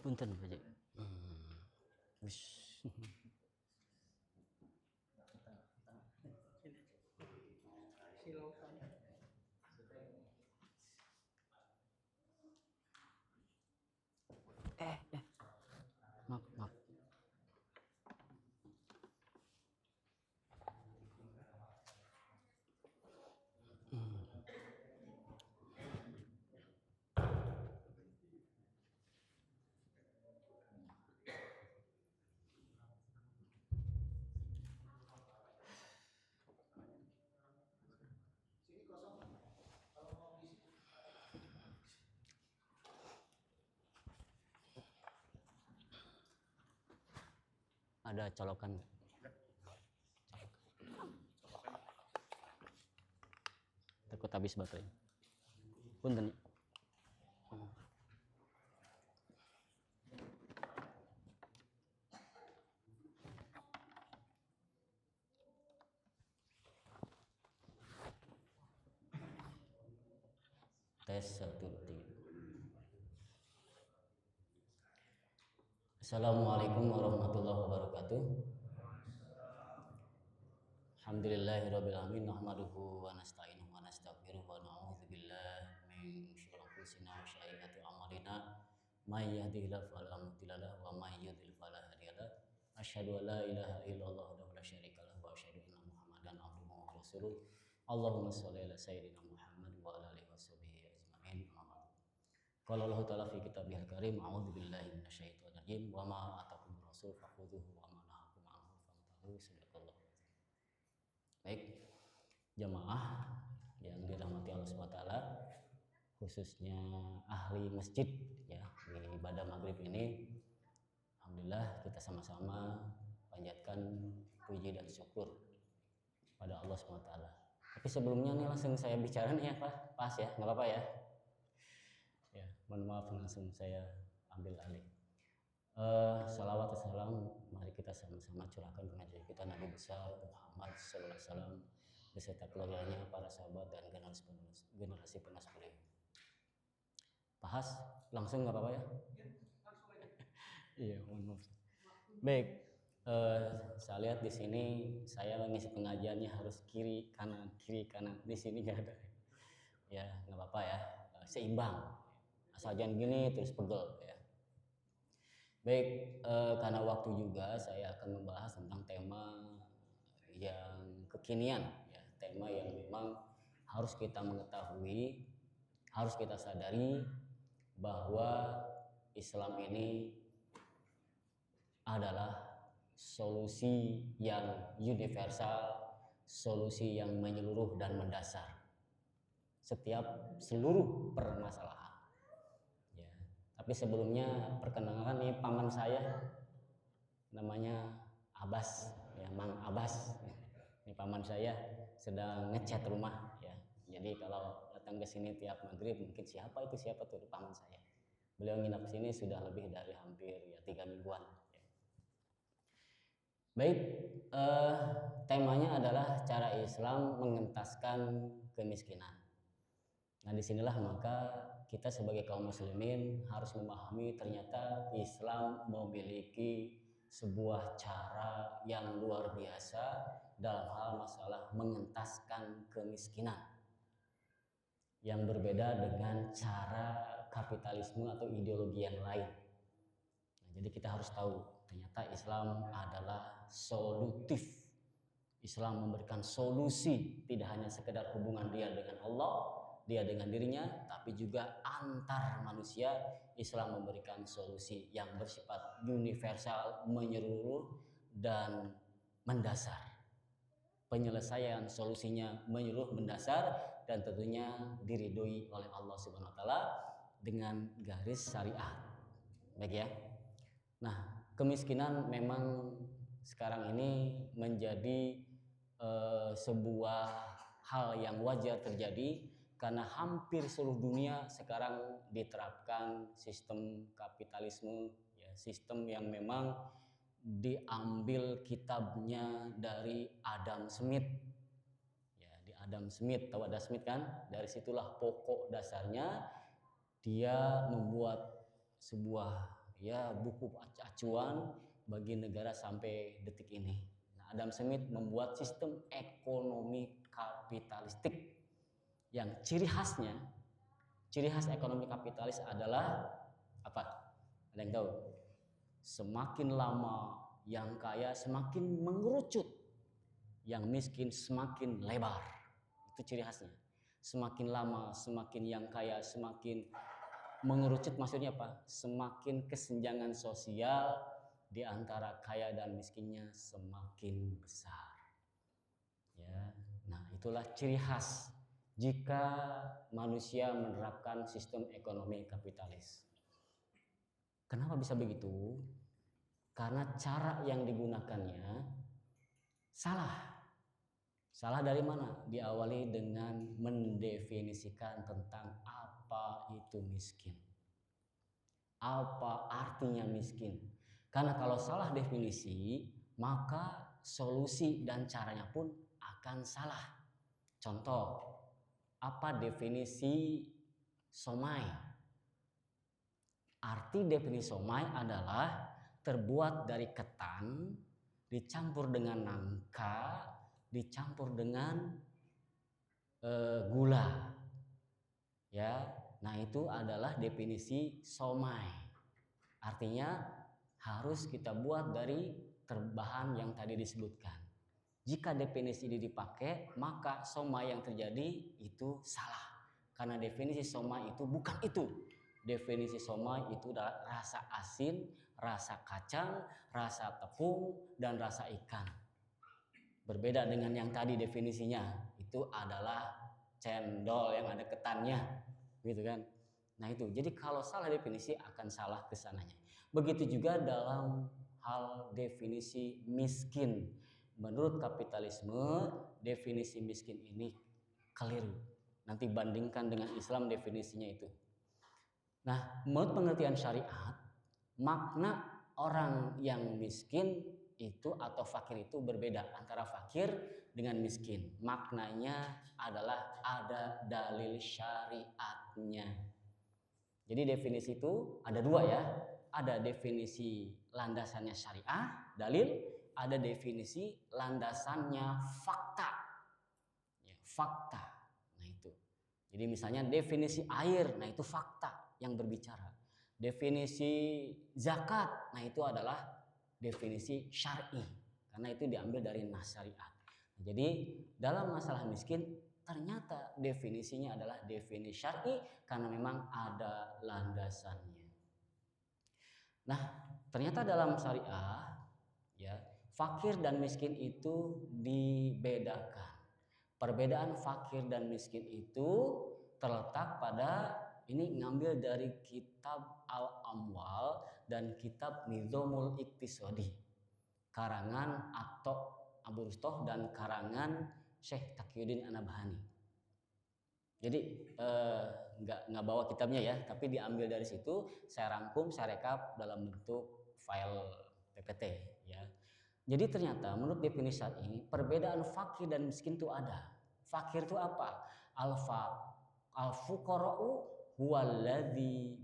Punten Pak Ji. Wish. Maaf. Ada colokan nggak? Takut habis baterai. Punten. Tes 1 3. Assalamualaikum warahmatullahi wabarakatuh. Alhamdulillahirabbil alamin nahmaduhu wa nasta'inuhu wa nastaghfiruh wa na'udzu billahi min syururi anfusina wa sayyiati a'malina may yahdihillahu fala mudilla lahu wa may yudlil fala hadiya lahu asyhadu an la ilaha illallah wa la syarika lahu wa asyhadu anna muhammadan abduhu wa rasuluh. Allahumma shalli ala sayyidina Muhammad wa ala alihi washabihi ajmain. Qala Allah ta'ala fi kitabihil karim a'udzu billahi minasyaitonir rajim wa ma atakum rasul fakhudhuhu wa ma nahakum anhu fantahu. Sadaqallahu. Baik, jamaah yang dirahmati Allah SWT, khususnya ahli masjid ya, di ibadah maghrib ini, alhamdulillah kita sama-sama panjatkan puji dan syukur pada Allah SWT. Tapi sebelumnya nih langsung saya bicara nih ya Pak, pas ya, nggak apa-apa ya. Ya, mohon maaf langsung saya ambil alih. Salawat dan salam mari kita sama-sama curahkan kepada kita Nabi besar Muhammad sallallahu alaihi wasallam beserta keluarganya, para sahabat dan generasi penerus beliau. Bahas langsung nggak apa-apa ya? Iya, mohon maaf. Baik, saya lihat di sini saya ngisi pengajiannya harus kiri kanan. Di sini nggak ada. Ya nggak apa-apa ya, seimbang. Asal jangan gini terus pegel ya. Baik, karena waktu juga saya akan membahas tentang tema yang kekinian ya, tema yang memang harus kita mengetahui, harus kita sadari bahwa Islam ini adalah solusi yang universal, solusi yang menyeluruh dan mendasar setiap seluruh permasalahan. Tapi sebelumnya perkenalkan nih paman saya namanya Abbas ya, Mang Abbas. Ini paman saya sedang ngecat rumah ya. Jadi kalau datang ke sini tiap maghrib mungkin siapa tuh paman saya. Beliau nginap sini sudah lebih dari hampir ya 3 mingguan. Ya. Baik, temanya adalah cara Islam mengentaskan kemiskinan. Nah disinilah maka kita sebagai kaum muslimin harus memahami ternyata Islam memiliki sebuah cara yang luar biasa dalam hal masalah mengentaskan kemiskinan yang berbeda dengan cara kapitalisme atau ideologi yang lain. Nah, jadi kita harus tahu ternyata Islam adalah solutif. Islam memberikan solusi tidak hanya sekedar hubungan dia dengan Allah, dia dengan dirinya, tapi juga antar manusia. Islam memberikan solusi yang bersifat universal, menyeluruh dan mendasar. Penyelesaian solusinya menyeluruh, mendasar, dan tentunya diridhoi oleh Allah Subhanahu wa taala dengan garis syariat. Baik ya. Nah, kemiskinan memang sekarang ini menjadi sebuah hal yang wajar terjadi karena hampir seluruh dunia sekarang diterapkan sistem kapitalisme ya, sistem yang memang diambil kitabnya dari Adam Smith ya, di Adam Smith, tahu Adam Smith kan? Dari situlah pokok dasarnya dia membuat sebuah ya buku acuan bagi negara sampai detik ini. Nah, Adam Smith membuat sistem ekonomi kapitalistik yang ciri khas ekonomi kapitalis adalah apa? Ada yang tahu? Semakin lama yang kaya semakin mengerucut, yang miskin semakin lebar. Itu ciri khasnya. Semakin lama semakin yang kaya semakin mengerucut, maksudnya apa? Semakin kesenjangan sosial di antara kaya dan miskinnya semakin besar. Ya. Nah, itulah ciri khas jika manusia menerapkan sistem ekonomi kapitalis. Kenapa bisa begitu? Karena cara yang digunakannya salah. Salah dari mana? Diawali dengan mendefinisikan tentang apa itu miskin. Apa artinya miskin? Karena kalau salah definisi, maka solusi dan caranya pun akan salah. Contoh, apa definisi somai? Arti definisi somai adalah terbuat dari ketan, dicampur dengan nangka, dicampur dengan gula. Ya, nah itu adalah definisi somai. Artinya harus kita buat dari bahan yang tadi disebutkan. Jika definisi ini dipakai, maka somai yang terjadi itu salah. Karena definisi somai itu bukan itu. Definisi somai itu adalah rasa asin, rasa kacang, rasa tepung, dan rasa ikan. Berbeda dengan yang tadi definisinya, itu adalah cendol yang ada ketannya, gitu kan. Nah itu, jadi kalau salah definisi akan salah kesananya. Begitu juga dalam hal definisi miskin. Menurut kapitalisme, definisi miskin ini keliru. Nanti bandingkan dengan Islam definisinya itu. Nah, menurut pengertian syariat, makna orang yang miskin itu atau fakir itu berbeda antara fakir dengan miskin. Maknanya adalah ada dalil syariatnya. Jadi definisi itu ada dua ya. Ada definisi landasannya syariah, dalil. Ada definisi landasannya fakta. Ya, fakta. Nah itu. Jadi misalnya definisi air, nah itu fakta yang berbicara. Definisi zakat, nah itu adalah definisi syar'i karena itu diambil dari nas syariat. Jadi dalam masalah miskin ternyata definisinya adalah definisi syar'i karena memang ada landasannya. Nah, ternyata dalam syariah ya, fakir dan miskin itu dibedakan. Perbedaan fakir dan miskin itu terletak pada ini ngambil dari kitab Al-Amwal dan kitab Nizamul Iqtisadi karangan Atok Abu Rustoh dan karangan Syekh Taqiyuddin An-Nabhani. Jadi nggak bawa kitabnya ya, tapi diambil dari situ, saya rangkum, saya rekap dalam bentuk file PPT ya. Jadi ternyata menurut definisi ini perbedaan fakir dan miskin itu ada. Fakir itu apa? Al-fuqara'u huwallazi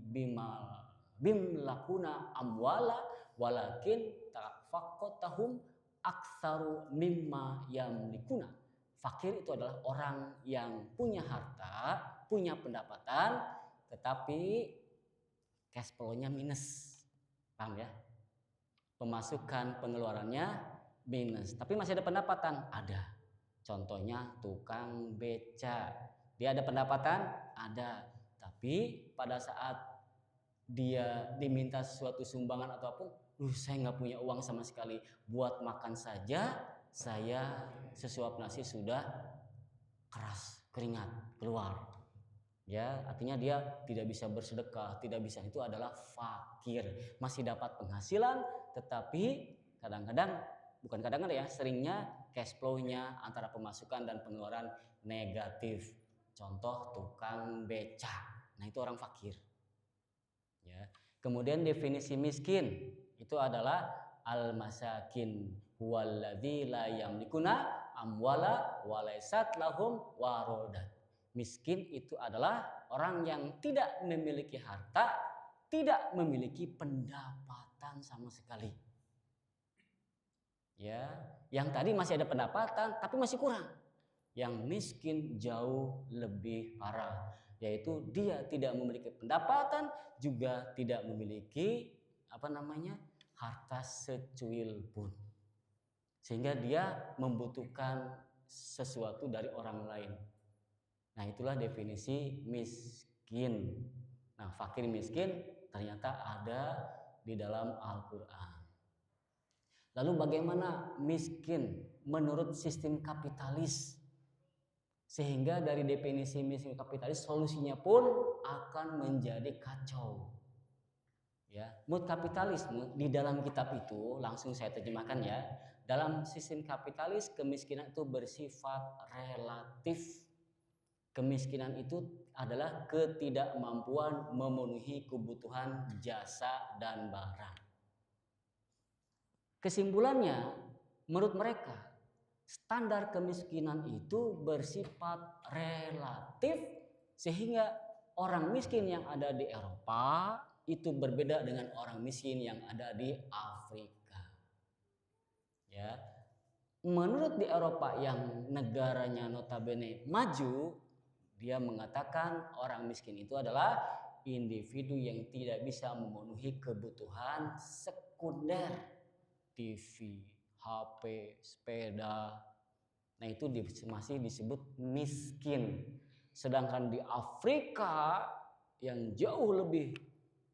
bimlakuna amwala walakin tafaqqatahum aktsaru mimma yamlikuna. Fakir itu adalah orang yang punya harta, punya pendapatan, tetapi cash flow-nya minus. Paham ya? Pemasukan pengeluarannya minus, tapi masih ada pendapatan, ada. Contohnya tukang beca, dia ada pendapatan, ada, tapi pada saat dia diminta suatu sumbangan atau apapun, saya nggak punya uang sama sekali, buat makan saja saya sesuap nasi sudah keras keringat keluar. Ya, artinya dia tidak bisa bersedekah, tidak bisa, itu adalah fakir. Masih dapat penghasilan, tetapi kadang-kadang, bukan kadang-kadang ya, seringnya cash flow-nya antara pemasukan dan pengeluaran negatif. Contoh tukang beca. Nah, itu orang fakir. Ya. Kemudian definisi miskin itu adalah al-masakin huwallazi la yamlikuna amwala walaysat lahum warodat. Miskin itu adalah orang yang tidak memiliki harta tidak memiliki pendapatan sama sekali. Ya, yang tadi masih ada pendapatan tapi masih kurang. Yang miskin jauh lebih parah, yaitu dia tidak memiliki pendapatan, juga tidak memiliki harta secuil pun. Sehingga dia membutuhkan sesuatu dari orang lain. Nah, itulah definisi miskin. Nah, fakir miskin ternyata ada di dalam Al-Quran. Lalu bagaimana miskin menurut sistem kapitalis? Sehingga dari definisi miskin kapitalis solusinya pun akan menjadi kacau. Ya, mood kapitalisme di dalam kitab itu langsung saya terjemahkan ya. Dalam sistem kapitalis kemiskinan itu bersifat relatif. Kemiskinan itu adalah ketidakmampuan memenuhi kebutuhan jasa dan barang. Kesimpulannya, menurut mereka, standar kemiskinan itu bersifat relatif sehingga orang miskin yang ada di Eropa itu berbeda dengan orang miskin yang ada di Afrika. Ya. Menurut di Eropa yang negaranya notabene maju, dia mengatakan orang miskin itu adalah individu yang tidak bisa memenuhi kebutuhan sekunder, TV, HP, sepeda. Nah, itu masih disebut miskin. Sedangkan di Afrika yang jauh lebih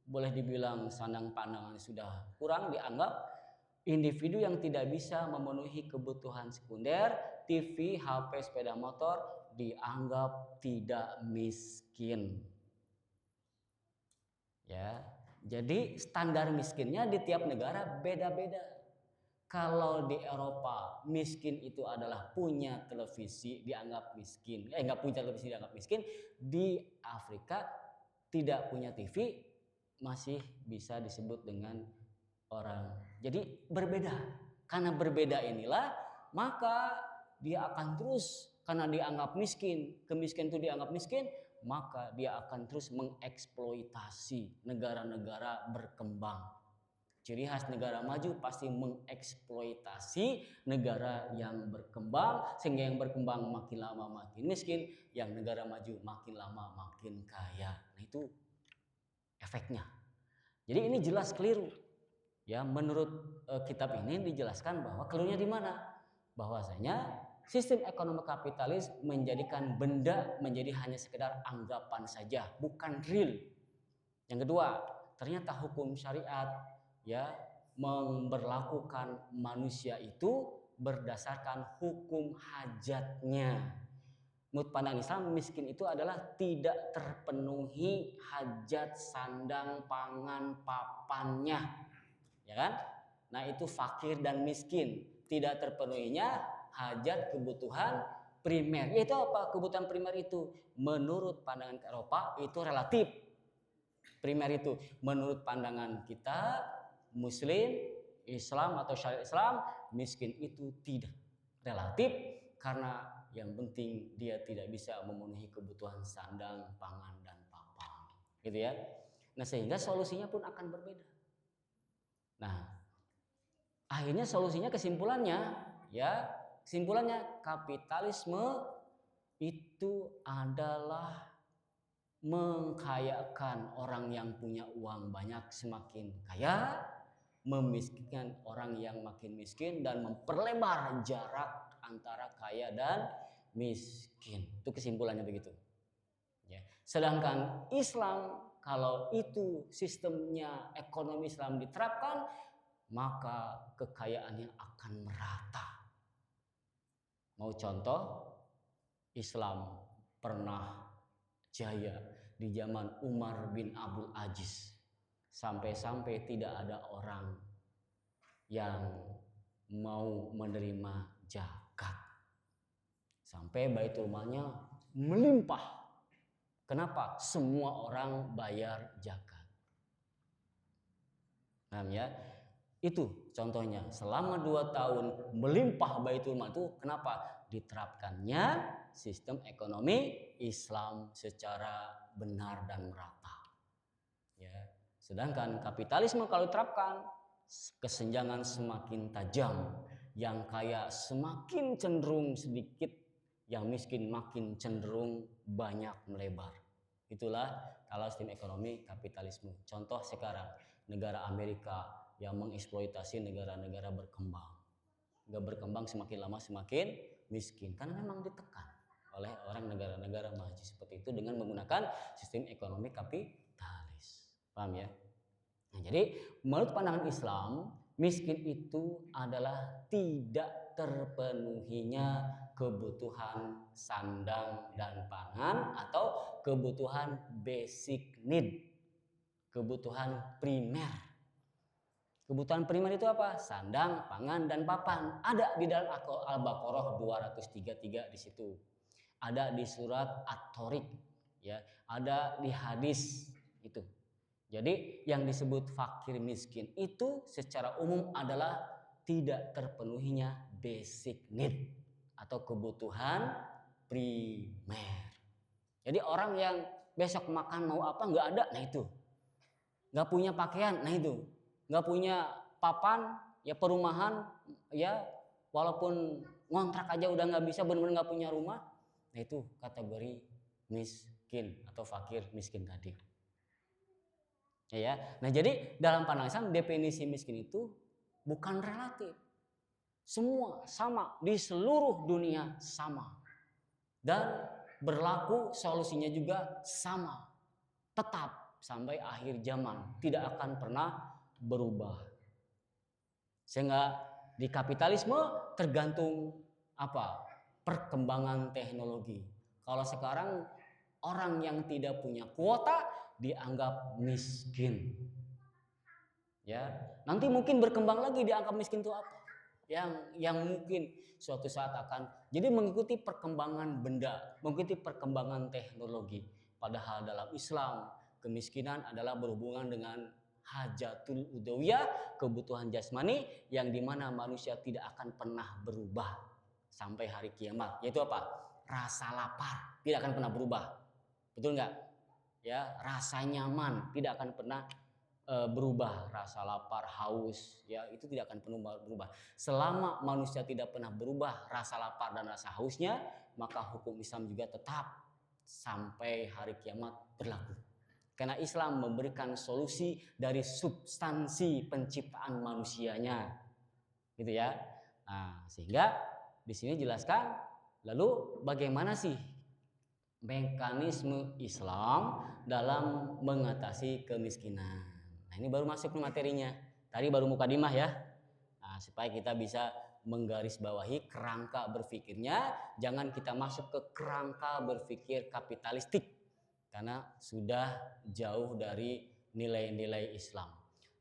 boleh dibilang sandang pandangan sudah kurang, dianggap individu yang tidak bisa memenuhi kebutuhan sekunder, TV, HP, sepeda motor dianggap tidak miskin. Ya, jadi standar miskinnya di tiap negara beda-beda. Kalau di Eropa miskin itu adalah punya televisi dianggap miskin, nggak punya televisi dianggap miskin. Di Afrika tidak punya TV masih bisa disebut dengan orang. Jadi berbeda. Karena berbeda inilah maka dia akan terus, karena dianggap miskin, kemiskinan itu dianggap miskin, maka dia akan terus mengeksploitasi negara-negara berkembang. Ciri khas negara maju pasti mengeksploitasi negara yang berkembang, sehingga yang berkembang makin lama makin miskin, yang negara maju makin lama makin kaya. Nah, itu efeknya. Jadi ini jelas keliru. Ya, menurut kitab ini dijelaskan bahwa kelirunya di mana? Bahwasanya sistem ekonomi kapitalis menjadikan benda menjadi hanya sekedar anggapan saja, bukan real. Yang kedua, ternyata hukum syariat ya memberlakukan manusia itu berdasarkan hukum hajatnya. Menurut pandangan Islam, miskin itu adalah tidak terpenuhi hajat sandang pangan papannya. Ya kan? Nah, itu fakir dan miskin, tidak terpenuhinya hajat kebutuhan primer. Itu apa kebutuhan primer itu? Menurut pandangan Eropa itu relatif. Primer itu menurut pandangan kita Muslim, Islam atau syariat Islam, miskin itu tidak relatif karena yang penting dia tidak bisa memenuhi kebutuhan sandang, pangan dan papan. Gitu ya. Nah, sehingga solusinya pun akan berbeda. Nah, akhirnya solusinya kesimpulannya kapitalisme itu adalah mengkayakan orang yang punya uang banyak semakin kaya, memiskinkan orang yang makin miskin, dan memperlebar jarak antara kaya dan miskin. Itu kesimpulannya begitu. Ya. Sedangkan Islam, kalau itu sistemnya ekonomi Islam diterapkan, maka kekayaannya akan merata. Mau contoh, Islam pernah jaya di zaman Umar bin Abdul Aziz. Sampai-sampai tidak ada orang yang mau menerima zakat. Sampai Baitul Malnya melimpah. Kenapa? Semua orang bayar zakat. Paham ya? Itu contohnya. Selama 2 tahun melimpah Baitul Mal itu kenapa? Diterapkannya sistem ekonomi Islam secara benar dan merata. Ya. Sedangkan kapitalisme kalau diterapkan, kesenjangan semakin tajam, yang kaya semakin cenderung sedikit, yang miskin makin cenderung banyak melebar. Itulah kalau sistem ekonomi kapitalisme. Contoh sekarang negara Amerika yang mengeksploitasi negara-negara berkembang. Nggak berkembang semakin lama semakin miskin karena memang ditekan oleh orang negara-negara maju seperti itu dengan menggunakan sistem ekonomi kapitalis. Paham ya? Nah, jadi menurut pandangan Islam, miskin itu adalah tidak terpenuhinya kebutuhan sandang dan pangan atau kebutuhan basic need, kebutuhan primer. Kebutuhan primer itu apa? Sandang, pangan, dan papan. Ada di dalam Al-Baqarah 233 di situ. Ada di surat At-Tariq, ya. Ada di hadis itu. Jadi yang disebut fakir miskin itu secara umum adalah tidak terpenuhinya basic need atau kebutuhan primer. Jadi orang yang besok makan mau apa nggak ada, nah itu. Nggak punya pakaian, nah itu. Nggak punya papan, ya perumahan, ya walaupun ngontrak aja udah nggak bisa, benar-benar nggak punya rumah, nah itu kategori miskin atau fakir miskin tadi. Ya, nah jadi dalam pandangan Islam definisi miskin itu bukan relatif, semua sama di seluruh dunia sama dan berlaku solusinya juga sama, tetap sampai akhir zaman tidak akan pernah berubah. Sehingga di kapitalisme tergantung apa? Perkembangan teknologi. Kalau sekarang orang yang tidak punya kuota dianggap miskin. Ya, nanti mungkin berkembang lagi dianggap miskin itu apa? Yang mungkin suatu saat akan jadi mengikuti perkembangan benda, mengikuti perkembangan teknologi. Padahal dalam Islam kemiskinan adalah berhubungan dengan hajatul udawiyah, kebutuhan jasmani yang dimana manusia tidak akan pernah berubah sampai hari kiamat. Yaitu apa? Rasa lapar tidak akan pernah berubah. Betul nggak? Ya, rasa nyaman tidak akan pernah berubah. Rasa lapar, haus, ya itu tidak akan pernah berubah. Selama manusia tidak pernah berubah rasa lapar dan rasa hausnya, maka hukum Islam juga tetap sampai hari kiamat berlaku. Karena Islam memberikan solusi dari substansi penciptaan manusianya, gitu ya. Nah, sehingga di sini jelaskan, lalu bagaimana sih mekanisme Islam dalam mengatasi kemiskinan. Nah, ini baru masuk ke materinya. Tadi baru mukadimah ya. Nah, supaya kita bisa menggarisbawahi kerangka berpikirnya, jangan kita masuk ke kerangka berpikir kapitalistik karena sudah jauh dari nilai-nilai Islam.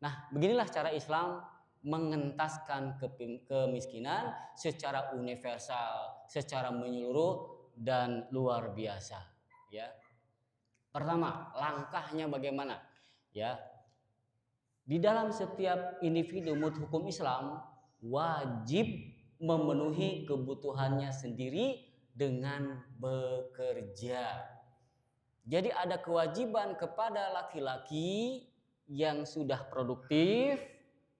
Nah, beginilah cara Islam mengentaskan kemiskinan secara universal, secara menyeluruh dan luar biasa. Ya, pertama, langkahnya bagaimana? Ya, di dalam setiap individu menurut hukum Islam wajib memenuhi kebutuhannya sendiri dengan bekerja. Jadi ada kewajiban kepada laki-laki yang sudah produktif,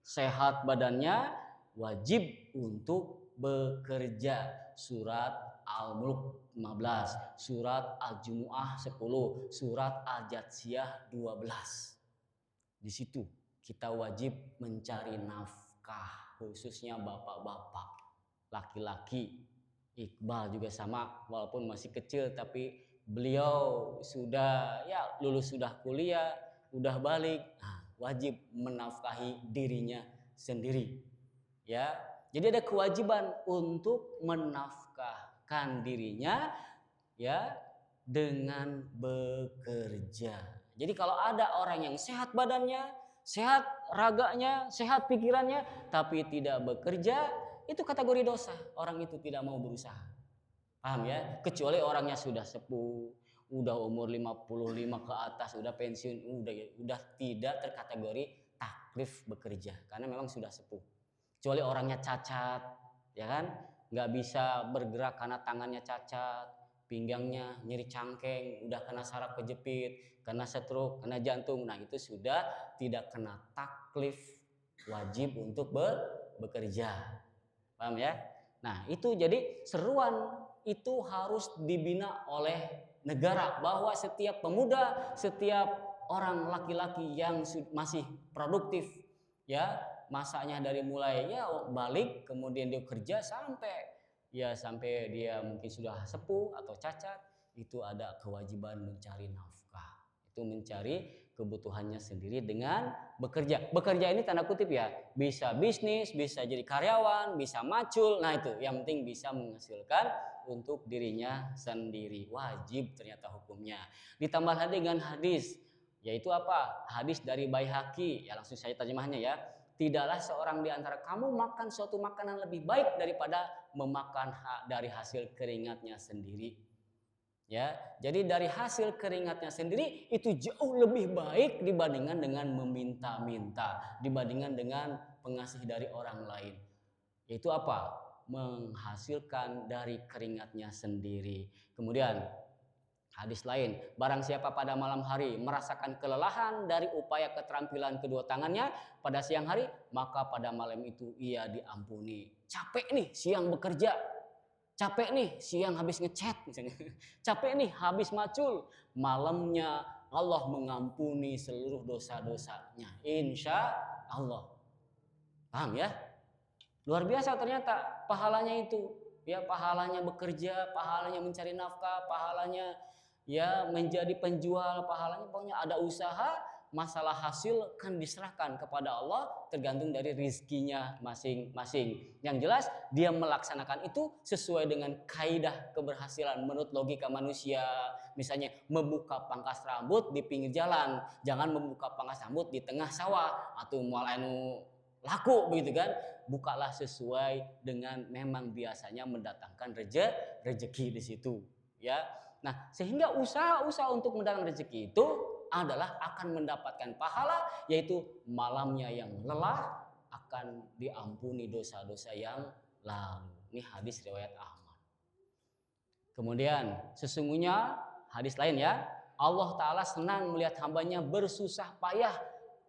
sehat badannya, wajib untuk bekerja. Surat Al-Mulk 15, surat Al-Jumu'ah 10, surat Al-Jatsiyah 12. Di situ kita wajib mencari nafkah, khususnya bapak-bapak, laki-laki. Iqbal juga sama, walaupun masih kecil tapi beliau sudah lulus, sudah kuliah, udah balik, wajib menafkahi dirinya sendiri. Ya, jadi ada kewajiban untuk menafkahkan dirinya ya dengan bekerja. Jadi kalau ada orang yang sehat badannya, sehat raganya, sehat pikirannya tapi tidak bekerja, itu kategori dosa. Orang itu tidak mau berusaha. Paham ya? Kecuali orangnya sudah sepuh, udah umur 55 ke atas, udah pensiun, udah tidak terkategori taklif bekerja karena memang sudah sepuh. Kecuali orangnya cacat, ya kan? Nggak bisa bergerak karena tangannya cacat, pinggangnya nyeri cangkeng, udah kena saraf kejepit, kena stroke, kena jantung. Nah, itu sudah tidak kena taklif wajib untuk bekerja. Paham ya? Nah, itu jadi seruan itu harus dibina oleh negara bahwa setiap pemuda, setiap orang laki-laki yang masih produktif, ya, masanya dari mulai ya balik kemudian dia kerja sampai dia mungkin sudah sepuh atau cacat, itu ada kewajiban mencari nafkah. Itu mencari kebutuhannya sendiri dengan bekerja. Bekerja ini tanda kutip ya, bisa bisnis, bisa jadi karyawan, bisa macul. Nah, itu yang penting bisa menghasilkan untuk dirinya sendiri. Wajib ternyata hukumnya. Ditambah lagi dengan hadis, yaitu apa? Hadis dari Baihaqi. Ya, langsung saya terjemahnya ya. Tidaklah seorang di antara kamu makan suatu makanan lebih baik daripada memakan dari hasil keringatnya sendiri. Ya, jadi dari hasil keringatnya sendiri itu jauh lebih baik dibandingkan dengan meminta-minta, dibandingkan dengan pengasih dari orang lain. Yaitu apa? Menghasilkan dari keringatnya sendiri. Kemudian hadis lain, barang siapa pada malam hari merasakan kelelahan dari upaya keterampilan kedua tangannya pada siang hari, maka pada malam itu ia diampuni. Capek nih siang bekerja, capek nih siang habis ngechat misalnya, capek nih habis macul, malamnya Allah mengampuni seluruh dosa-dosanya, insya Allah. Paham ya? Luar biasa ternyata pahalanya itu. Ya, pahalanya bekerja, pahalanya mencari nafkah, pahalanya ya menjadi penjual, pahalanya pokoknya ada usaha, masalah hasil kan diserahkan kepada Allah tergantung dari rizkinya masing-masing. Yang jelas dia melaksanakan itu sesuai dengan kaidah keberhasilan menurut logika manusia. Misalnya membuka pangkas rambut di pinggir jalan, jangan membuka pangkas rambut di tengah sawah atau mulai laku begitu kan. Bukalah sesuai dengan memang biasanya mendatangkan rezeki di situ ya. Nah, sehingga usaha-usaha untuk mendatangkan rezeki itu adalah akan mendapatkan pahala, yaitu malamnya yang lelah akan diampuni dosa-dosa yang lalu. Ini hadis riwayat Ahmad. Kemudian sesungguhnya hadis lain ya, Allah Ta'ala senang melihat hambanya bersusah payah,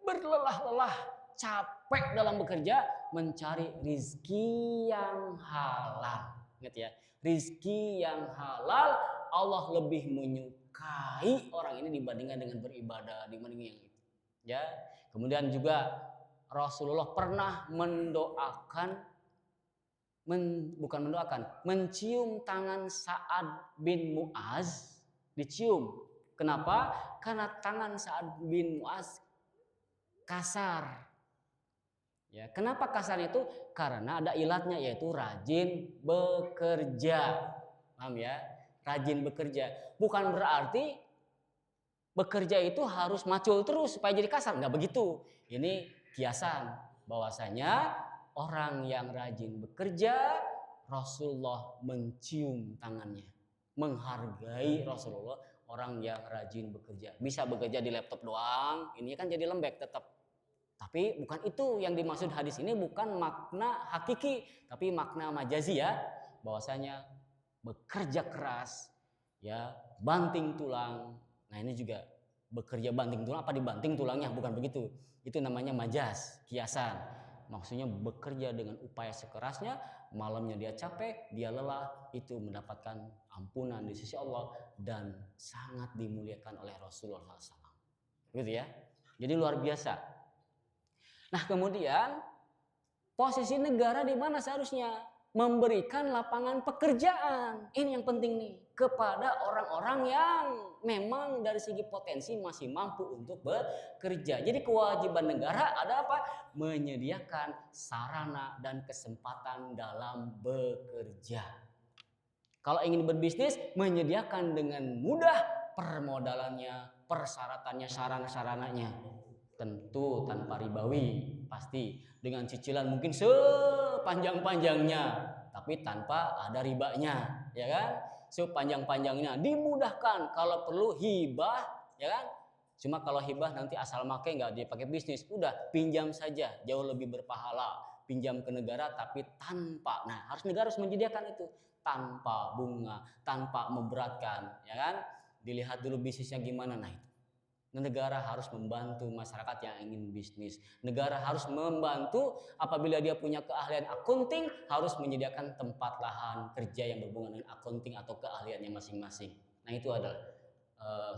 berlelah-lelah, capek dalam bekerja mencari rizki yang halal. Ingat ya, rizki yang halal Allah lebih menyukai orang ini dibandingkan dengan beribadah, dibandingkan yang itu. Ya, kemudian juga Rasulullah pernah mencium tangan Sa'ad bin Mu'az, dicium. Kenapa? Karena tangan Sa'ad bin Mu'az kasar. Ya, kenapa kasarnya itu? Karena ada ilatnya, yaitu rajin bekerja. Paham ya? Rajin bekerja. Bukan berarti bekerja itu harus macul terus supaya jadi kasar. Nggak begitu. Ini kiasan. Bahwasanya orang yang rajin bekerja, Rasulullah mencium tangannya. Menghargai Rasulullah orang yang rajin bekerja. Bisa bekerja di laptop doang, ini kan jadi lembek tetap. Tapi bukan itu yang dimaksud hadis ini, bukan makna hakiki, tapi makna majazi ya. Bahwasanya bekerja keras, ya banting tulang. Nah, ini juga bekerja banting tulang, apa dibanting tulangnya, bukan begitu. Itu namanya majaz, kiasan. Maksudnya bekerja dengan upaya sekerasnya, malamnya dia capek, dia lelah, itu mendapatkan ampunan di sisi Allah dan sangat dimuliakan oleh Rasulullah SAW. Gitu ya. Jadi luar biasa. Nah, kemudian posisi negara di mana seharusnya memberikan lapangan pekerjaan. Ini yang penting nih, kepada orang-orang yang memang dari segi potensi masih mampu untuk bekerja. Jadi kewajiban negara ada apa? Menyediakan sarana dan kesempatan dalam bekerja. Kalau ingin berbisnis, menyediakan dengan mudah permodalannya, persyaratannya, sarana-sarananya. Tentu tanpa ribawi, pasti dengan cicilan mungkin sepanjang-panjangnya, tapi tanpa ada ribanya, ya kan? Sepanjang-panjangnya dimudahkan, kalau perlu hibah, ya kan? Cuma kalau hibah nanti asal make nggak dipakai bisnis, udah pinjam saja, jauh lebih berpahala. pinjam ke negara tapi tanpa. Nah, negara harus menyediakan itu tanpa bunga, tanpa memberatkan, ya kan? Dilihat dulu bisnisnya gimana. Nah, itu. Negara harus membantu masyarakat yang ingin bisnis. Negara harus membantu apabila dia punya keahlian akunting, harus menyediakan tempat lahan kerja yang berhubungan dengan akunting atau keahliannya masing-masing. Nah, itu adalah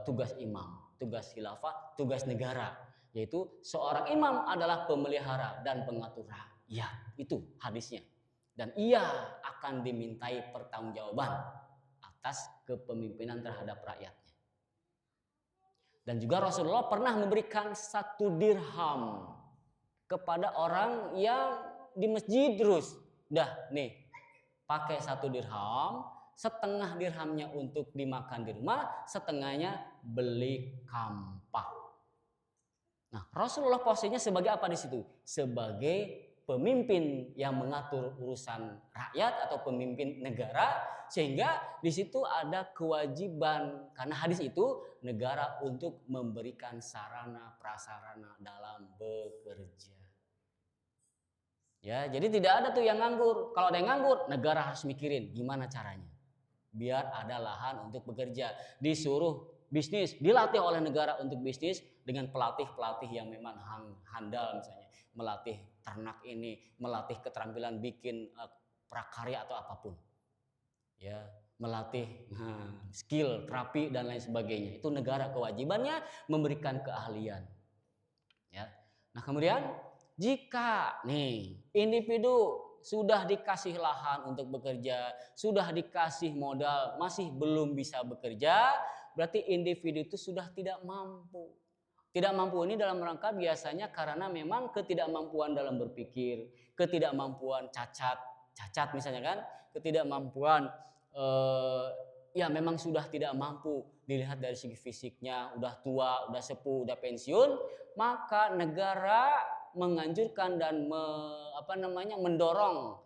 tugas imam, tugas khilafah, tugas negara. Yaitu seorang imam adalah pemelihara dan pengatur rakyat. Itu hadisnya. Dan ia akan dimintai pertanggungjawaban atas kepemimpinan terhadap rakyat. Dan juga Rasulullah pernah memberikan 1 dirham kepada orang yang di masjid terus. Dah nih, pakai 1 dirham, setengah dirhamnya untuk dimakan di rumah, setengahnya beli kampak. Nah, Rasulullah posisinya sebagai apa di situ? Sebagai pemimpin yang mengatur urusan rakyat atau pemimpin negara, sehingga di situ ada kewajiban karena hadis itu negara untuk memberikan sarana prasarana dalam bekerja. Ya, jadi tidak ada tuh yang nganggur. Kalau ada yang nganggur, negara harus mikirin gimana caranya biar ada lahan untuk bekerja. Disuruh bisnis, dilatih oleh negara untuk bisnis dengan pelatih-pelatih yang memang handal, misalnya melatih ternak ini, melatih keterampilan bikin prakarya atau apapun, ya, melatih skill terapi dan lain sebagainya. Itu negara kewajibannya memberikan keahlian, ya. Nah, kemudian jika nih individu sudah dikasih lahan untuk bekerja, sudah dikasih modal, masih belum bisa bekerja, berarti individu itu sudah tidak mampu. Tidak mampu ini dalam rangka biasanya karena memang ketidakmampuan dalam berpikir, ketidakmampuan cacat misalnya kan, ketidakmampuan ya memang sudah tidak mampu dilihat dari segi fisiknya, udah tua, udah sepuh, udah pensiun, maka negara menganjurkan dan mendorong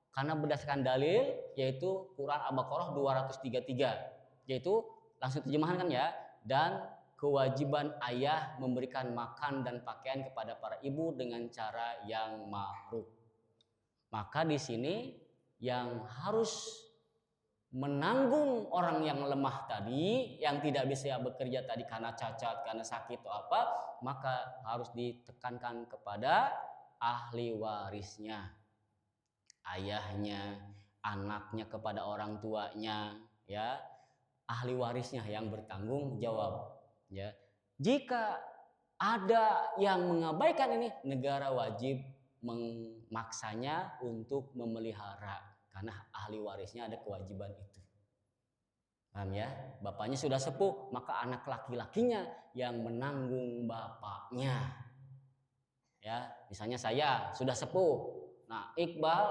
karena berdasarkan dalil yaitu Quran Al-Baqarah 233, yaitu langsung terjemahan kan ya, dan kewajiban ayah memberikan makan dan pakaian kepada para ibu dengan cara yang ma'ruf. Maka di sini yang harus menanggung orang yang lemah tadi, yang tidak bisa bekerja tadi karena cacat, karena sakit atau apa, maka harus ditekankan kepada ahli warisnya, ayahnya, anaknya kepada orang tuanya, ya, ahli warisnya yang bertanggung jawab, ya. Jika ada yang mengabaikan ini, negara wajib memaksanya untuk memelihara karena ahli warisnya ada kewajiban itu. Paham ya? Bapaknya sudah sepuh, maka anak laki-lakinya yang menanggung bapaknya. Ya, misalnya saya sudah sepuh. Nah, Iqbal,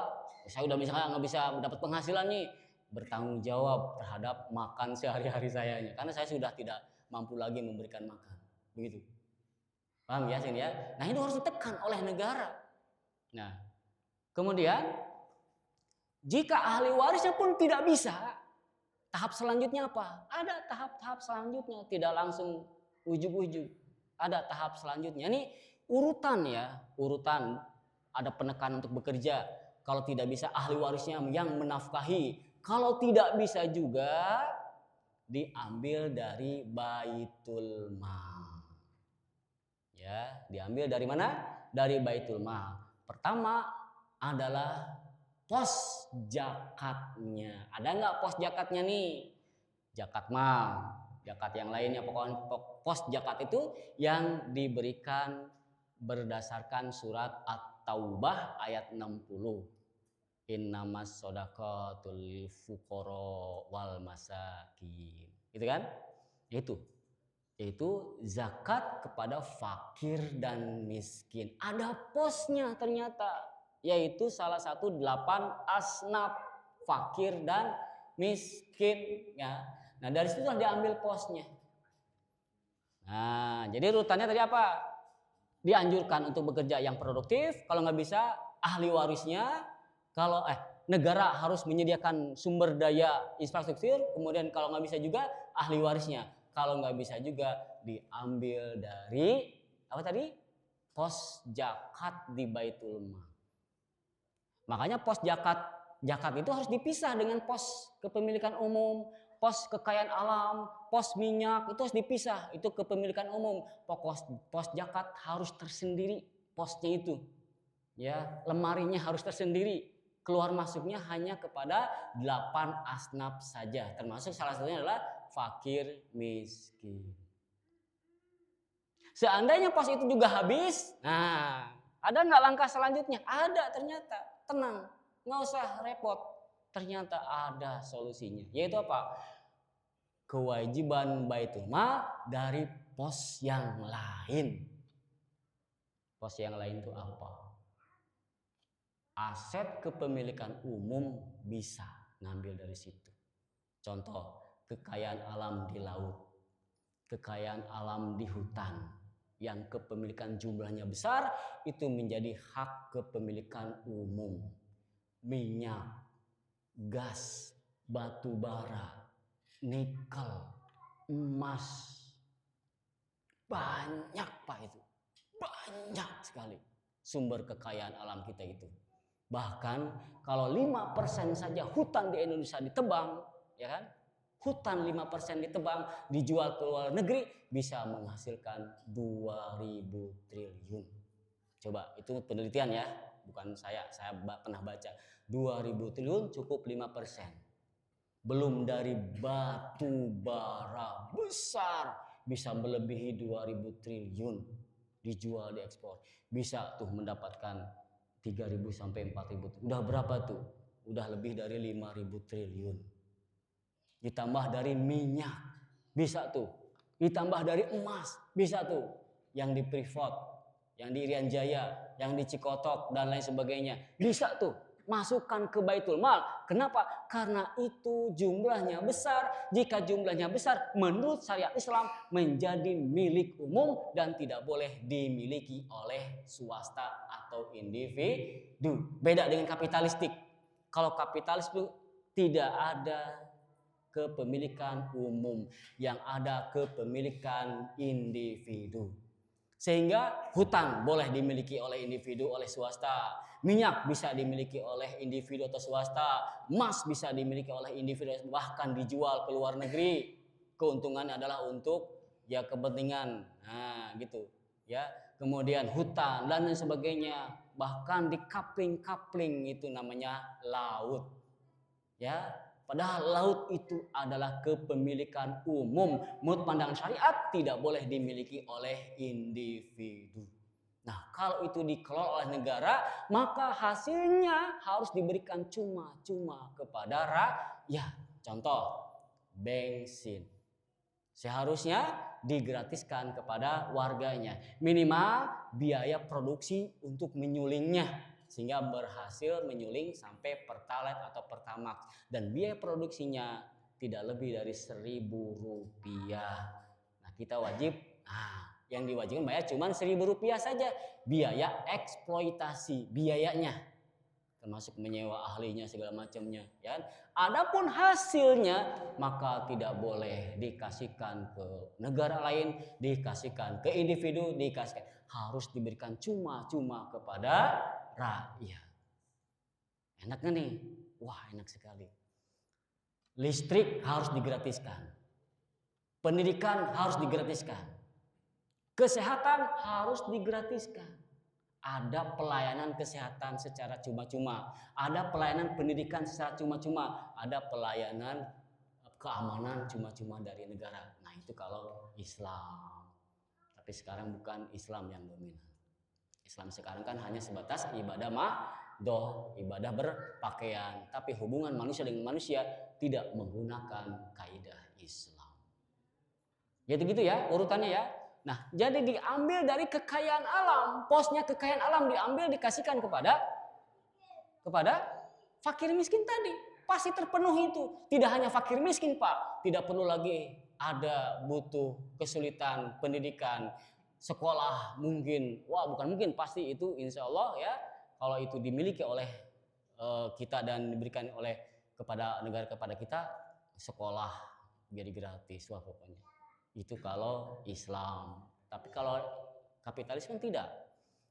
saya udah misalnya nggak bisa dapat penghasilan nih, bertanggung jawab terhadap makan sehari-hari sayanya, karena saya sudah tidak mampu lagi memberikan makan. Begitu. Paham ya sini ya? Nah, ini harus ditekan oleh negara. Nah, kemudian jika ahli warisnya pun tidak bisa, tahap selanjutnya apa? Ada tahap-tahap selanjutnya, tidak langsung ujug-ujug. Ada tahap selanjutnya. Ini urutan ya, urutan ada penekanan untuk bekerja. Kalau tidak bisa ahli warisnya yang menafkahi. Kalau tidak bisa juga diambil dari Baitul Mal. Ya, diambil dari mana? Dari Baitul Mal. Pertama adalah pos zakatnya. Ada nggak pos zakatnya nih? Zakat mal, zakat yang lainnya, pokoknya pos zakat itu yang diberikan berdasarkan surat At-Taubah ayat 60. Innamas shadaqatul lil fuqara wal masakin. Gitu kan? Itu zakat kepada fakir dan miskin. Ada posnya ternyata, yaitu salah satu 8 asnaf fakir dan miskin ya. Nah, dari situ diambil posnya. Nah, jadi urutannya tadi apa? Dianjurkan untuk bekerja yang produktif, kalau nggak bisa ahli warisnya, kalau negara harus menyediakan sumber daya infrastruktur, kemudian kalau nggak bisa juga ahli warisnya. Kalau nggak bisa juga diambil dari apa tadi? Pos zakat di Baitul Mal. Makanya pos zakat itu harus dipisah dengan pos kepemilikan umum, pos kekayaan alam, pos minyak itu harus dipisah. Itu kepemilikan umum. Pos zakat harus tersendiri posnya itu. Ya, lemarinya harus tersendiri. Keluar masuknya hanya kepada 8 asnaf saja. Termasuk salah satunya adalah fakir miskin. Seandainya pos itu juga habis, nah ada nggak langkah selanjutnya? Ada ternyata. Tenang, nggak usah repot. Ternyata ada solusinya. Yaitu apa? Kewajiban baitul mal dari pos yang lain. Pos yang lain itu apa? Aset kepemilikan umum bisa ngambil dari situ. Contoh, kekayaan alam di laut, kekayaan alam di hutan, yang kepemilikan jumlahnya besar itu menjadi hak kepemilikan umum. Minyak, gas, batu bara, nikel, emas, banyak Pak itu, banyak sekali sumber kekayaan alam kita itu. Bahkan kalau 5% saja hutan di Indonesia ditebang, ya kan? Hutan 5% ditebang, dijual ke luar negeri bisa menghasilkan 2000 triliun. Coba itu penelitian ya, bukan saya pernah baca. 2000 triliun cukup 5%. Belum dari batu bara besar bisa melebihi 2000 triliun dijual diekspor. Bisa tuh mendapatkan 3.000 sampai 4.000. Udah berapa tuh? Udah lebih dari 5.000 triliun. Ditambah dari minyak, bisa tuh. Ditambah dari emas, bisa tuh. Yang di Freeport, yang di Irian Jaya, yang di Cikotok dan lain sebagainya. Bisa tuh masukkan ke Baitul Mal. Kenapa? Karena itu jumlahnya besar. Jika jumlahnya besar, menurut syariat Islam menjadi milik umum dan tidak boleh dimiliki oleh swasta atau individu. Beda dengan kapitalistik. Kalau kapitalis itu tidak ada kepemilikan umum, yang ada kepemilikan individu. Sehingga hutan boleh dimiliki oleh individu, oleh swasta. Minyak bisa dimiliki oleh individu atau swasta. Emas bisa dimiliki oleh individu, bahkan dijual ke luar negeri. Keuntungannya adalah untuk ya kepentingan. Nah, gitu. Ya. Kemudian hutan dan lain sebagainya. Bahkan di kapling-kapling itu namanya laut. Ya, padahal laut itu adalah kepemilikan umum. Menurut pandangan syariat tidak boleh dimiliki oleh individu. Nah, kalau itu dikelola oleh negara, maka hasilnya harus diberikan cuma-cuma kepada rakyat. Contoh, bensin. Seharusnya digratiskan kepada warganya. Minimal biaya produksi untuk menyulingnya, sehingga berhasil menyuling sampai Pertalite atau Pertamax, dan biaya produksinya tidak lebih dari Rp1.000. Nah, kita wajib, yang diwajibkan bayar cuma Rp1.000 saja, biaya eksploitasi biayanya, termasuk menyewa ahlinya segala macamnya, ya. Adapun hasilnya maka tidak boleh dikasihkan ke negara lain, dikasihkan ke individu, harus diberikan cuma-cuma kepada rakyat. Enak gak nih? Wah, enak sekali. Listrik harus digratiskan. Pendidikan harus digratiskan. Kesehatan harus digratiskan. Ada pelayanan kesehatan secara cuma-cuma, ada pelayanan pendidikan secara cuma-cuma, ada pelayanan keamanan cuma-cuma dari negara. Nah, itu kalau Islam. Tapi sekarang bukan Islam yang dominan. Islam sekarang kan hanya sebatas ibadah ibadah berpakaian, tapi hubungan manusia dengan manusia tidak menggunakan kaidah Islam. Jadi gitu ya urutannya ya. Nah, jadi diambil dari kekayaan alam, posnya kekayaan alam diambil dikasihkan kepada fakir miskin tadi. Pasti terpenuhi itu. Tidak hanya fakir miskin, Pak. Tidak perlu lagi ada butuh kesulitan pendidikan, sekolah mungkin. Wah, bukan mungkin, pasti itu insya Allah ya. Kalau itu dimiliki oleh kita dan diberikan oleh kepada negara kepada kita, sekolah jadi gratis, wah pokoknya. Itu kalau Islam. Tapi kalau kapitalis kan tidak.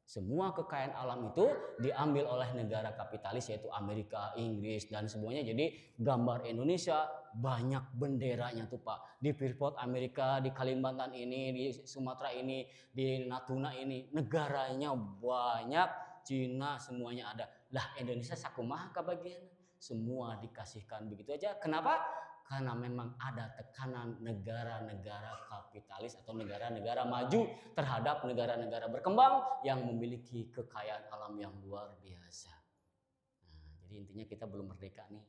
Semua kekayaan alam itu diambil oleh negara kapitalis yaitu Amerika, Inggris dan semuanya. Jadi gambar Indonesia banyak benderanya tuh Pak. Di Freeport Amerika, di Kalimantan ini, di Sumatera ini, di Natuna ini, negaranya banyak, Cina semuanya ada. Lah Indonesia sakumaha kabagian. Semua dikasihkan begitu aja. Kenapa? Karena memang ada tekanan negara-negara kapitalis atau negara-negara maju terhadap negara-negara berkembang yang memiliki kekayaan alam yang luar biasa. Nah, jadi intinya kita belum merdeka nih.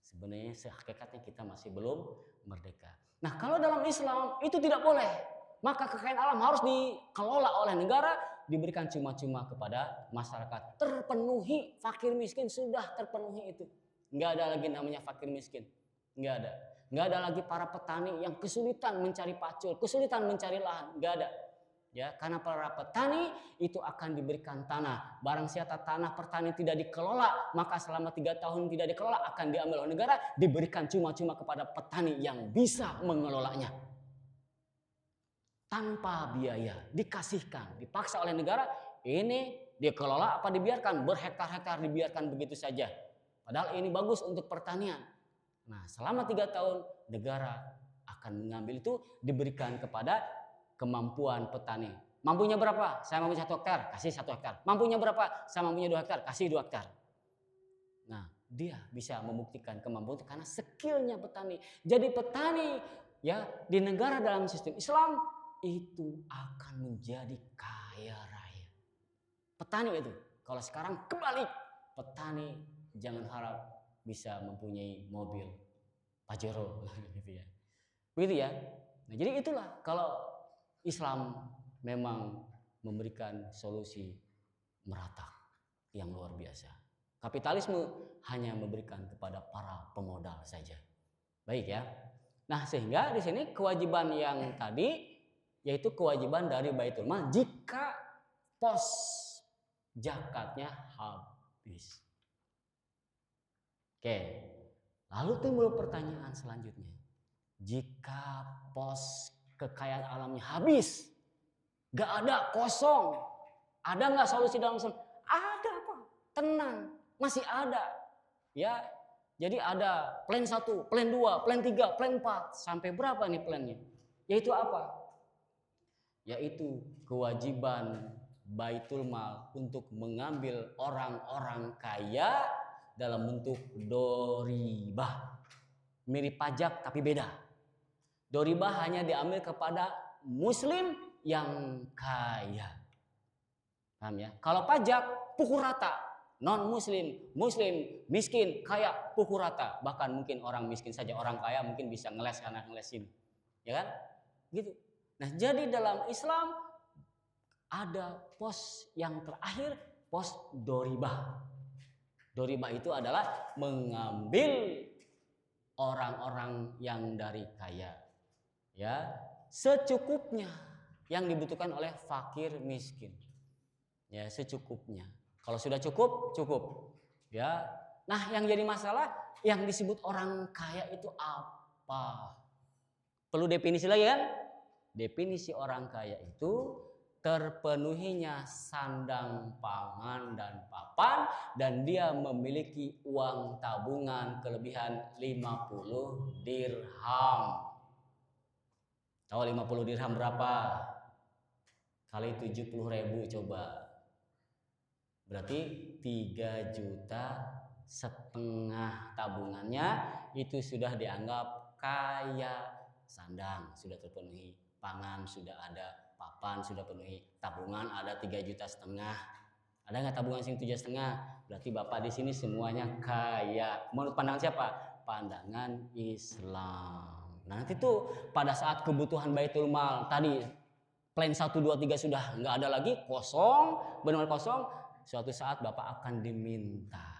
Sebenarnya hakikatnya kita masih belum merdeka. Nah, kalau dalam Islam itu tidak boleh. Maka kekayaan alam harus dikelola oleh negara, diberikan cuma-cuma kepada masyarakat. Terpenuhi fakir miskin, sudah terpenuhi itu. Nggak ada lagi namanya fakir miskin. Nggak ada. Nggak ada lagi para petani yang kesulitan mencari pacul, kesulitan mencari lahan. Nggak ada. Ya, karena para petani itu akan diberikan tanah. Barang siapa tanah pertanian tidak dikelola, maka selama 3 tahun tidak dikelola akan diambil oleh negara, diberikan cuma-cuma kepada petani yang bisa mengelolanya. Tanpa biaya, dikasihkan, dipaksa oleh negara, ini dikelola apa dibiarkan? Berhektar-hektar dibiarkan begitu saja. Padahal ini bagus untuk pertanian. Nah, selama 3 tahun negara akan mengambil itu, diberikan kepada kemampuan petani. Mampunya berapa? Saya mampu 1 hektar, kasih 1 hektar. Mampunya berapa? Saya mampunya 2 hektar, kasih 2 hektar. Nah, dia bisa membuktikan kemampuan karena skillnya petani. Jadi petani ya di negara dalam sistem Islam itu akan menjadi kaya raya. Petani itu. Kalau sekarang kebalik, petani jangan harap bisa mempunyai mobil Pajero gitu ya. Begitu ya. Nah, jadi itulah kalau Islam memang memberikan solusi merata yang luar biasa. Kapitalisme hanya memberikan kepada para pemodal saja. Baik ya. Nah, sehingga di sini kewajiban yang tadi yaitu kewajiban dari Baitul Mal jika pos zakatnya habis. Oke, lalu timbul pertanyaan selanjutnya. Jika pos kekayaan alamnya habis, gak ada, kosong, ada gak solusi dalam Islam? Ada Pak, tenang, masih ada. Ya, jadi ada plan 1, plan 2, plan 3, plan 4, sampai berapa nih plannya? Yaitu apa? Yaitu kewajiban Baitul Mal untuk mengambil orang-orang kaya dalam bentuk doribah. Mirip pajak tapi beda. Doribah hanya diambil kepada muslim yang kaya. Paham ya? Kalau pajak pukul rata. Non muslim, muslim, miskin, kaya pukul rata. Bahkan mungkin orang miskin saja, orang kaya mungkin bisa ngeles karena ngelesin. Ya kan? Gitu. Nah, jadi dalam Islam ada pos yang terakhir, pos doribah. Doribah itu adalah mengambil orang-orang yang dari kaya, ya secukupnya yang dibutuhkan oleh fakir miskin, ya secukupnya. Kalau sudah cukup, cukup, ya. Nah, yang jadi masalah yang disebut orang kaya itu apa? Perlu definisi lagi kan? Definisi orang kaya itu terpenuhinya sandang, pangan, dan papan, dan dia memiliki uang tabungan kelebihan 50 dirham. Tahu 50 dirham berapa? Kali 70.000 coba. Berarti 3,5 juta tabungannya itu sudah dianggap kaya. Sandang sudah terpenuhi, pangan sudah ada, papan sudah penuhi, tabungan ada 3,5 juta. Ada nggak tabungan sini 7,5? Berarti Bapak di sini semuanya kaya. Menurut pandangan siapa? Pandangan Islam. Nah, nanti tuh pada saat kebutuhan Baitul Mal tadi plan 1, 2, 3 sudah nggak ada lagi, kosong, benar-benar kosong, suatu saat Bapak akan diminta.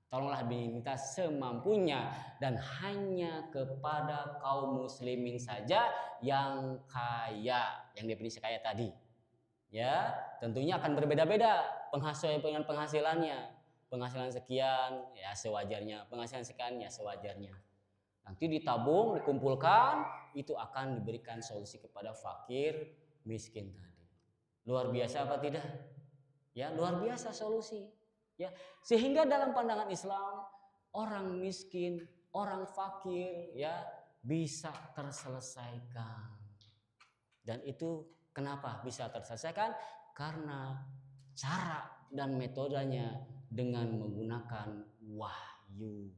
Tolonglah diminta semampunya dan hanya kepada kaum muslimin saja yang kaya, yang definisi kaya tadi. Ya, tentunya akan berbeda-beda penghasilannya. Penghasilan sekian ya sewajarnya, penghasilan sekian ya sewajarnya. Nanti ditabung, dikumpulkan, itu akan diberikan solusi kepada fakir miskin tadi. Luar biasa apa tidak? Ya, luar biasa solusi. Ya, sehingga dalam pandangan Islam orang miskin, orang fakir ya bisa terselesaikan. Dan itu kenapa bisa terselesaikan? Karena cara dan metodenya dengan menggunakan wahyu.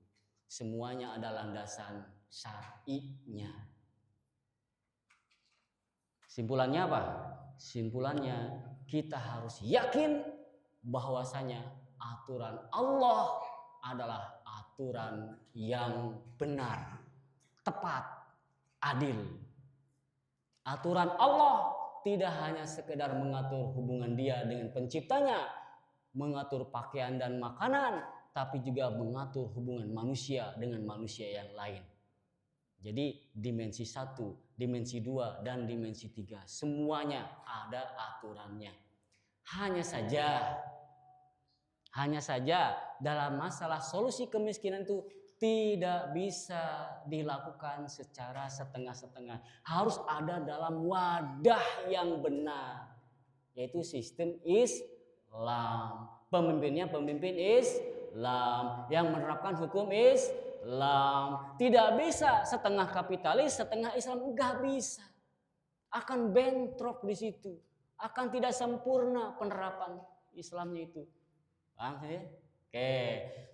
Semuanya ada landasan syar'inya. Simpulannya apa? Simpulannya kita harus yakin bahwasanya aturan Allah adalah aturan yang benar, tepat, adil. Aturan Allah tidak hanya sekedar mengatur hubungan dia dengan penciptanya, mengatur pakaian dan makanan, tapi juga mengatur hubungan manusia dengan manusia yang lain. Jadi dimensi 1, dimensi 2, dan dimensi 3 semuanya ada aturannya. Hanya saja dalam masalah solusi kemiskinan itu tidak bisa dilakukan secara setengah-setengah. Harus ada dalam wadah yang benar, yaitu sistem Islam. Pemimpinnya pemimpin Islam yang menerapkan hukum Islam. Tidak bisa setengah kapitalis, setengah Islam, enggak bisa. Akan bentrok di situ. Akan tidak sempurna penerapan Islamnya itu. Paham sih? Oke,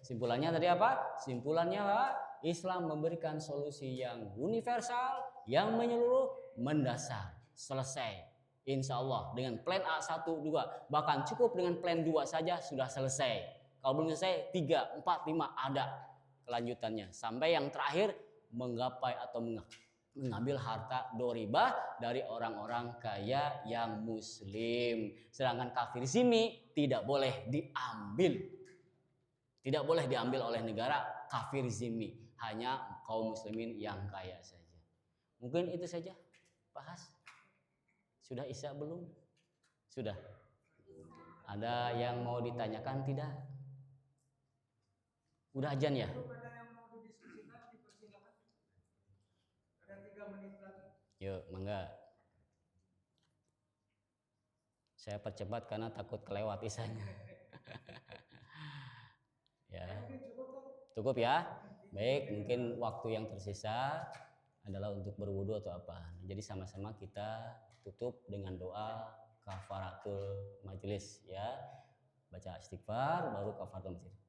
simpulannya tadi apa? Simpulannya apa? Islam memberikan solusi yang universal, yang menyeluruh, mendasar, selesai. Insya Allah dengan plan A 1, 2, bahkan cukup dengan plan 2 saja sudah selesai. Kalau belum selesai 3, 4, 5 ada kelanjutannya. Sampai yang terakhir menggapai atau mengambil harta doribah dari orang-orang kaya yang muslim. Sedangkan kafir zimmi tidak boleh diambil. Tidak boleh diambil oleh negara kafir zimmi. Hanya kaum muslimin yang kaya saja. Mungkin itu saja, Pak Has. Sudah isya belum? Sudah. Ada yang mau ditanyakan tidak? Udah ajan ya? Yuk, mangga. Saya percepat karena takut kelewat isanya. Ya. Cukup ya? Baik, mungkin waktu yang tersisa adalah untuk berwudu atau apa. Jadi sama-sama kita tutup dengan doa kafaratul majelis ya. Baca istighfar baru kafaratul majelis.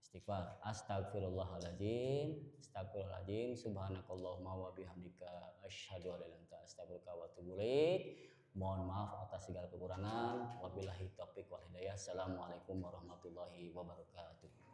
Istighfar. Astagfirullahaladzim, astagfirullahaladzim, subhanakallahumma wa bihamdika asyhadu an la ilaha illa anta astaghfiruka wa atubu ilaik. Mohon maaf atas segala kekurangan. Wabillahi taufiq wal hidayah. Assalamualaikum warahmatullahi wabarakatuh.